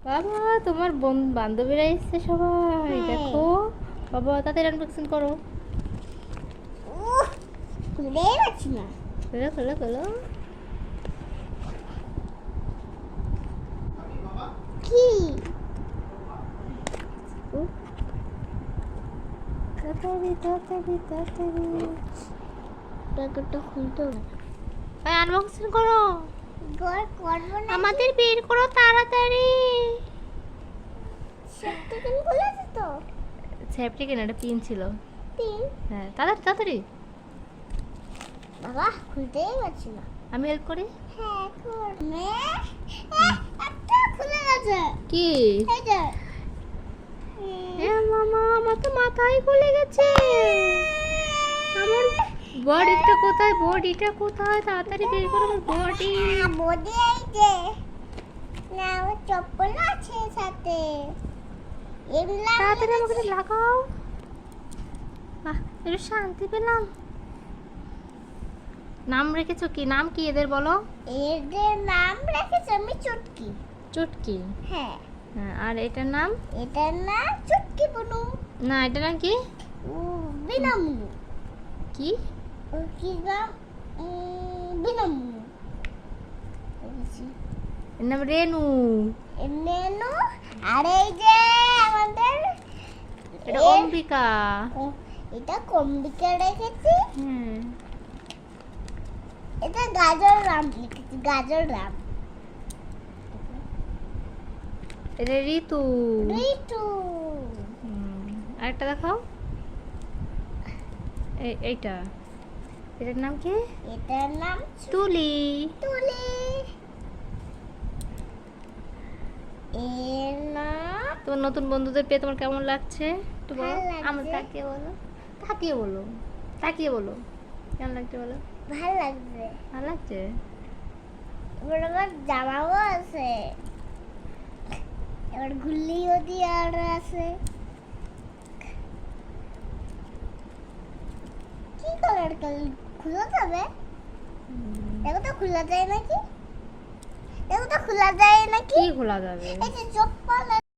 বাবা তোমার বান্ধবীরা এসছে সবাই, হ্যাঁ। দেখো বাবা তাড়াতাড়ি আনবক্সিং করো। খুলেই পাচ্ছি না। খোলো খোলো খোলো। কি তাড়াতাড়ি তাড়াতাড়ি তাড়াতাড়ি প্যাকেটটা খুলতে হবে। আনবক্সিং করো, করবো না। আমাদের বের করো তাড়াতাড়ি। সত্যি কেন খুলেছে তো? সেফটি কেন, একটা পিন ছিল। তিন। হ্যাঁ তাড়াতাড়ি তাড়াতাড়ি। বাবা খুলতেই পারছি না। আমি হেল্প করি। হ্যাঁ কর। একটা খুলে গেছে। কি এই যে এ মামা, আমার তো মাথায় খুলে গেছে। আমার বডিটা কোথায়, বডিটা কোথায়, তাড়াতাড়ি বের করো আমার বডি। বডি এই যে না, আমার চপ্পল আছে সাথে। এমনি তাড়াতাড়ি আমাকে লাগাও। বাহ, একটু শান্তি পেলাম। নাম রেখেছো কি, নাম কি এদের বলো? এদের নাম রেখেছি আমি চুটকি। চুটকি। হ্যাঁ। হ্যাঁ, আর এটার নাম? এটার নাম চুটকি বুনু। না, এটার নাম কি? বিনামুনু। কি কি নাম? বিনামুনু। এর নাম রেনু। নেনু। আর এই যে আমাদের এটা অম্বিকা। এটা কম্বিকা রেখেছি। হ্যাঁ, এটা গাজর রাম লিখেছি, গাজর রাম। এটা ঋতু। ঋতু। আরেকটা দেখাও। এইটা, এটার নাম কি? এটার নাম তুলি। তুলি। এর নাম তোমার নতুন বন্ধুদের পেয়ে তোমার কেমন লাগছে একটু বলো। ভালো লাগছে। আমার তাকিয়ে বলো, তাকিয়ে বলো, তাকিয়ে বলো কেমন লাগছে বলো। ভালো লাগছে। ভালো লাগছে। এবার আমার জামাও আছে, এবার ঘুল্লিও দিয়ে আর আছে। কি কালার খোলা যাবে? দেখো তো খোলা যায় নাকি? দেখো তো খোলা যায় নাকি? কি খোলা যাবে? এই যে চোখ পালা